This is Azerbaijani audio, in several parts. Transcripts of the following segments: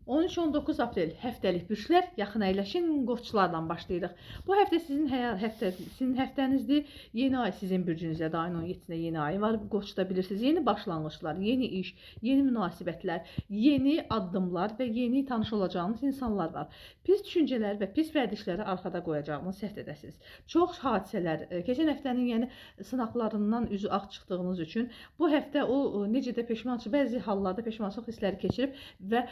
13-19 aprel həftəlik bürclər, yaxın əyləşin, qoçlardan başlayırıq. Bu həftə sizin həftənizdir. Yeni ay sizin bürcünüzdə də ayın 17-də yeni ay var. Qoçda bilirsiniz, yeni başlanğıçlar, yeni iş, yeni münasibətlər, yeni addımlar və yeni tanış olacağınız insanlar var. Pis düşüncələr və pis vərdişləri arxada qoyacağınız həftədəsiniz. Çox hadisələr, keçən həftənin yəni sınaqlarından üzü ağ çıxdığınız üçün bu həftə o necə də peşmançı, bəzi hallarda peşmançılıq hissləri keçirib və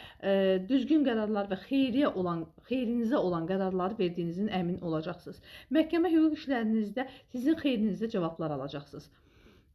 düzgün qərarlar və xeyrinizə olan qərarları verdiyinizin əmin olacaqsınız. Məhkəmə hüquq işlərinizdə sizin xeyrinizdə cavablar alacaqsınız.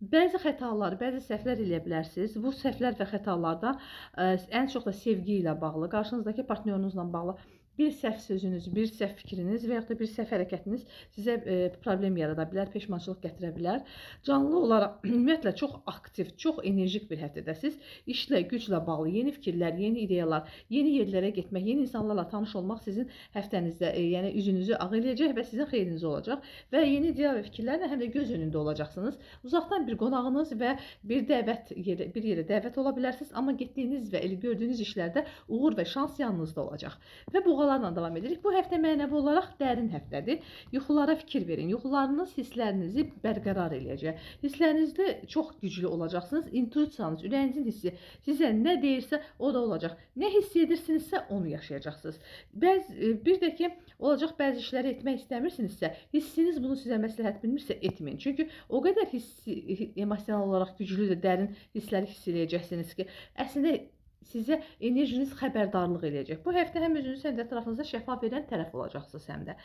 Bəzi xətalar, bəzi səhvlər eləyə bilərsiniz. Bu səhvlər və xətalarda ən çox da sevgi ilə bağlı, qarşınızdakı partnyorunuzla bağlı bir səhv sözünüz, bir səhv fikriniz və yaxud da bir səhv hərəkətiniz sizə problem yarada bilər, peşmançılıq gətirə bilər. Canlı olaraq, ümumiyyətlə, çox aktiv, çox enerjik bir həftədəsiz. İşlə, güclə bağlı yeni fikirlər, yeni ideyalar, yeni yerlərə getmək, yeni insanlarla tanış olmaq sizin həftənizdə, yəni üzünüzü ağ eləyəcək və sizin xeyrinizə olacaq. Və yeni ideya və fikirlərlə həm də göz önündə olacaqsınız. Uzaqdan bir qonağınız və bir yerə dəvət ola bilərsiniz, amma getdiyiniz və gördüyünüz işlərdə uğur və şans yanınızda olacaq. Və buğalarla davam edirik. Bu həftə mənəvi olaraq dərin həftədir. Yuxulara fikir verin. Yuxularınız hisslərinizi bərqərar eləyəcək. Hisslərinizdə çox güclü olacaqsınız. İntuisiyanız, ürəyinizin hissi sizə nə deyirsə o da olacaq. Nə hiss edirsinizsə onu yaşayacaqsınız. Bir də ki, olacaq bəzi işləri etmək istəmirsinizsə, hissiniz bunu sizə məsləhət bilmirsə etməyin. Çünki o qədər emosional olaraq güclü, dərin hissləri hiss eləyəcəksiniz ki, əslində sizə enerjiniz xəbərdarlıq eləyəcək. Bu həftə həm özünüz, həm də ətrafınıza şəfa verən tərəf olacaqsınız həm də.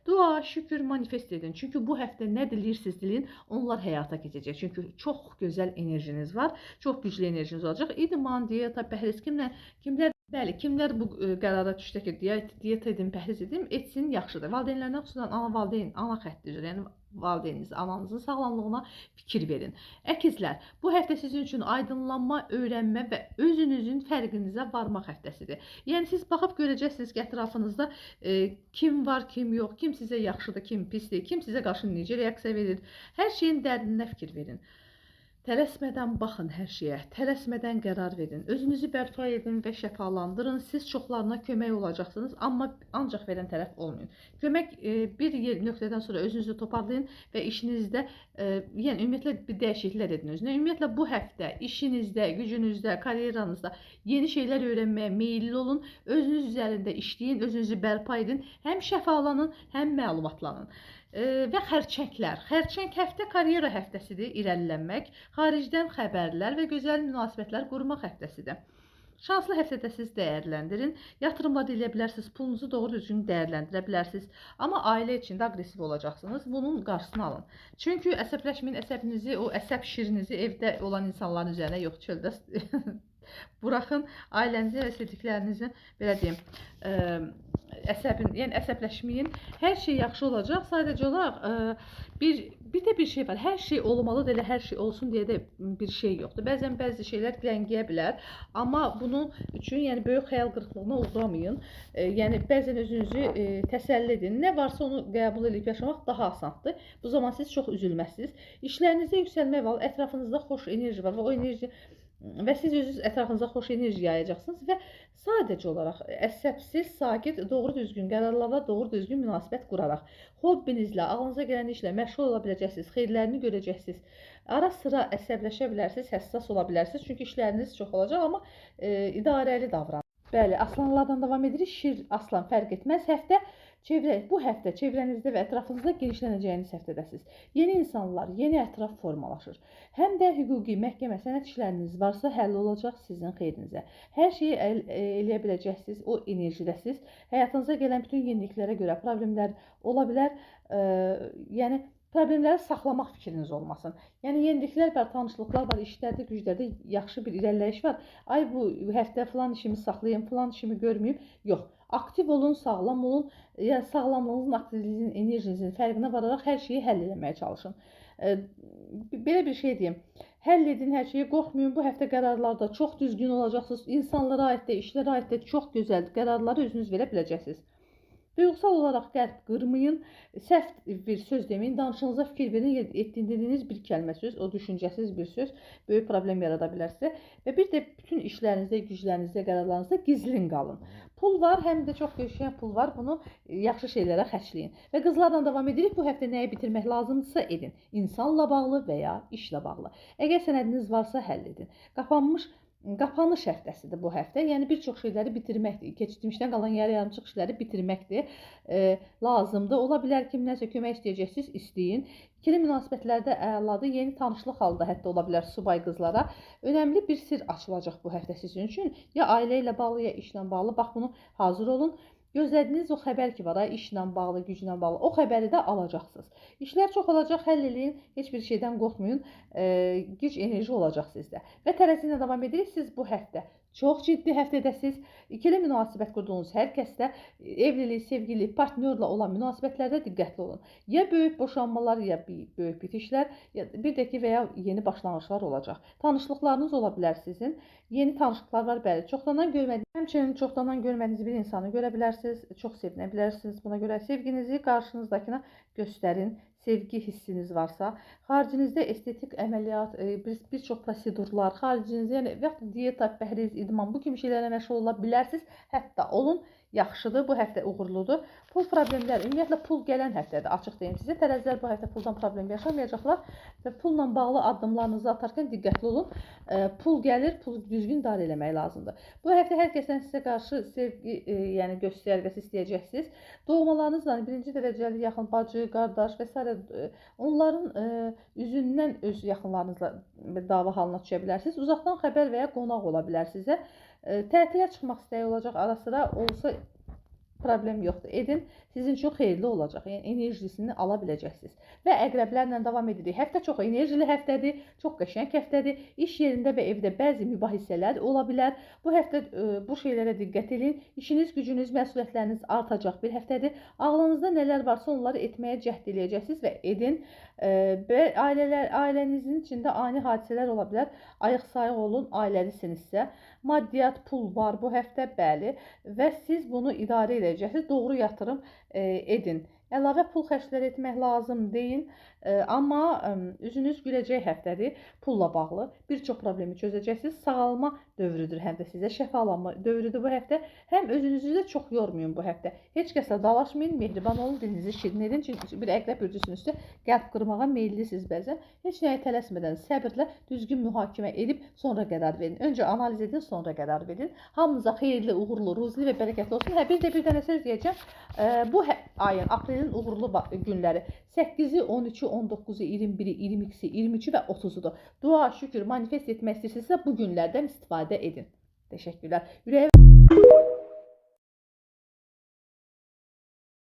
Dua, şükür, manifest edin. Çünki bu həftə nə diləyirsiz deyin, onlar həyata keçəcək. Çünki çox gözəl enerjiniz var, çox güclü enerjiniz olacaq. İdman, diyeta, pəhriz, kimlər bu qərara düşsə ki, diyeta edin, pəhriz edin, etsin, yaxşıdır. Valideynlərdən xüsusən ana xətti üzrə, yəni valideyniniz, ananızın sağlamlığına fikir verin. Əkizlər, bu həftə sizin üçün aydınlanma, öyrənmə və özünüzün fərqinizə varmaq həftəsidir. Yəni siz baxıb görəcəksiniz ki, ətrafınızda kim var, kim yox, kim sizə yaxşıdır, kim pisdir, kim sizə qarşı necə reaksiya verir. Hər şeyin dərdinə fikir verin. Tələsmədən baxın hər şeyə, tələsmədən qərar verin, özünüzü bərpa edin və şəfalandırın. Siz çoxlarına kömək olacaqsınız, amma ancaq verən tərəf olmayın. Kömək bir nöqtədən sonra özünüzü toparlayın və işinizdə, yəni ümumiyyətlə bir dəyişikliklər edin özünə. Ümumiyyətlə bu həftə işinizdə, gücünüzdə, karyeranızda yeni şeylər öyrənməyə meyilli olun, özünüz üzərində işləyin, özünüzü bərpa edin, həm şəfalanın, həm məlumatlanın. Və xərçənglər. Xərçəng həftə karyera həftəsidir, irəlilənmək, xaricdən xəbərlər və gözəl münasibətlər qurmaq həftəsidir. Şanslı həftədə siz dəyərləndirin, yatırımlar edə bilərsiniz, pulunuzu doğru düzgün dəyərləndirə bilərsiniz. Amma ailə içində aqressiv olacaqsınız, bunun qarşısını alın. Çünki əsəbləşməyin, əsəbinizi, o əsəb şirinizi evdə olan insanların üzərinə yox, çöldə buraxın, ailənizi və sevdiklərinizin, belə deyim, yəni əsəbləşməyin, hər şey yaxşı olacaq. Sadəcə olaraq bir şey var, hər şey olmalıdır, elə hər şey olsun deyə də bir şey yoxdur. Bəzən bəzi şeylər ləngiyə bilər, amma bunun üçün yəni böyük xəyal qırıqlığına uğramayın. Yəni bəzən özünüzü təsəlli edin. Nə varsa onu qəbul edib yaşamaq daha asandır. Bu zaman siz çox üzülməzsiniz. İşlərinizdə yüksəlmək var, ətrafınızda xoş enerji var və o enerji və siz özünüz ətrafınıza xoş enerji yayacaqsınız və sadəcə olaraq əsəbsiz, sakit, doğru düzgün qərarlarla doğru düzgün münasibət quraraq, hobbinizlə, ağlınıza gələn işlə məşğul ola biləcəksiniz, xeyirlərini görəcəksiniz. Ara sıra əsəbləşə bilərsiniz, həssas ola bilərsiniz, çünki işləriniz çox olacaq, amma idarəli davranın. Bəli, aslanlardan davam edirik. Şir, aslan fərq etməz. Bu həftə çevrənizdə və ətrafınızda genişlənəcəyiniz həftədəsiz. Yeni insanlar, yeni ətraf formalaşır. Həm də hüquqi, məhkəmə, sənət işləriniz varsa həll olacaq sizin xeyrinizə. Hər şeyi eləyə biləcəksiniz, o enerjidəsiz. Həyatınıza gələn bütün yeniliklərə görə problemlər ola bilər. Yəni problemləri saxlamaq fikriniz olmasın. Yəni yeniliklər var, tanışlıqlar var, işlərdə, güclərdə yaxşı bir irəliləyiş var. Ay bu həftə falan işimi saxlayayım, falan işimi görməyim. Yox. Aktiv olun, sağlam olun. Yəni sağlamlığınızın, aktivliyinizin, enerjinizin fərqinə vararaq hər şeyi həll etməyə çalışın. Belə bir şey deyim. Həll edin hər şeyi, qorxmayın. Bu həftə qərarlarda çox düzgün olacaqsınız. İnsanlara aid də, işlərə aid də çox gözəl qərarları özünüz verə biləcəksiniz. Duyğusal olaraq qəlb qırmayın, səhv bir söz deməyin, danışığınıza fikir verin, etdiyiniz bir kəlmə söz, o düşüncəsiz bir söz böyük problem yarada bilər sizə. Və bir də bütün işlərinizdə, güclərinizdə, qərarlarınızda gizlin qalın. Pul var, həm də çox qəşəng pul var, bunu yaxşı şeylərə xərcləyin. Və qızlarla davam edirik, bu həftə nəyi bitirmək lazımdırsa edin. İnsanla bağlı və ya işlə bağlı. Əgər sənədiniz varsa həll edin. Qapanış həftəsidir bu həftə. Yəni bir çox şeyləri bitirməkdir. Keçmişdən qalan yarı-yarımçıq işləri bitirməkdir. Lazımdır. Ola bilər ki, nəsə kömək istəyəcəksiniz, istəyin. İkili münasibətlərdə əladır. Yeni tanışlıq halda hətta ola bilər subay qızlara. Önəmli bir sirr açılacaq bu həftə sizin üçün. Ya ailə ilə bağlı, ya işlə bağlı. Bax, bunu hazır olun. Gözlədiyiniz o xəbər ki var, işlə bağlı, güclə bağlı, o xəbəri də alacaqsınız. İşlər çox olacaq, həll eləyin, heç bir şeydən qorxmayın, güc, enerji olacaq sizdə. Və tərəzi ilə davam edirik, siz bu həftə çox ciddi həftədəsiz. İkili münasibət qurduğunuz hər kəsdə evlilik, sevgili, partnyorla olan münasibətlərdə diqqətli olun. Ya böyük boşanmalar, ya böyük bitişlər, ya bir də ki, və ya yeni başlanğıclar olacaq. Tanışlıqlarınız ola bilər sizin. Yeni tanışlıqlar var, bəli. Həmçinin çoxdan görmədiyiniz bir insanı görə bilərsiniz, çox sevinə bilərsiniz. Buna görə sevginizi qarşınızdakına göstərin. Sevgi hissiniz varsa, xaricinizdə estetik əməliyyat, bir çox prosedurlar, xaricinizdə, yəni diyeta, pəhriz, idman, bu kimi şeylərlə məşğul ola bilərsiniz. Hətta olun, yaxşıdır, bu həftə uğurludur. Pul problemləri, ümumiyyətlə pul gələn həftədir, açıq deyim sizə. Tərəzilər bu həftə puldan problem yaşamayacaqlar və pulla bağlı addımlarınızı atarkən diqqətli olun. Pul gəlir, pulu düzgün idarə eləmək lazımdır. Bu həftə hər kəsdən sizə qarşı sevgi, yəni göstərgəsi istəyəcəksiniz. Doğmalarınızla birinci dərəcəli yaxın bacı, qardaş və s. onların üzündən öz yaxınlarınızla dava halına düşə bilərsiniz. Uzaqdan xəbər və ya qonaq ola bilər sizə. Tətilə çıxmaq istəyi olacaq, ara sıra olsa problem yoxdur. Edin, sizin üçün xeyirli olacaq. Yəni enerjisini ala biləcəksiniz. Və əqrəblərlə davam edirik. Həftə çox enerjili həftədir, çox qəşəng həftədir. İş yerində və evdə bəzi mübahisələr ola bilər. Bu həftə bu şeylərə diqqət edin. İşiniz, gücünüz, məsuliyyətləriniz artacaq bir həftədir. Ağlınızda nələr varsa onları etməyə cəhd edəcəksiniz və edin. Və ailənizin içində ani hadisələr ola bilər. Ayıq-sayıq olun, ailəlisinizsə. Maddiyyat, pul var bu həftə, bəli. Və siz bunu idarə edəcəksiniz. Doğru yatırım edin. Əlavə pul xərclər etmək lazım deyil, amma üzünüz güləcək həftədir pulla bağlı. Bir çox problemi çözəcəksiniz. Sağalma dövrüdür həm də sizə, şəfalanma dövrüdür bu həftə. Həm özünüzü də çox yormayın bu həftə. Heç kəslə dalaşmayın, mehriban olun, dilinizi şirin edin. Çünki bir əqrəb bürcüsünüzsə qəlb qırmağa meyillisiniz bəzən. Heç nəyə tələsmədən, səbirlə düzgün mühakimə edib sonra qərar verin. Öncə analiz edin, sonra qərar verin. Hamınıza xeyirli, uğurlu, ruzli və bərəkətli olsun. Bir də bir dənə söz deyəcəm. Bu ayın, aprelin uğurlu günləri 8-i, 13-ü, 19-u, 21-i, 22-si, 23-ü və 30-udur. Dua, şükür, manifest etmək istəyirsinizsə bu günlərdən istifadə edin. Təşəkkürlər.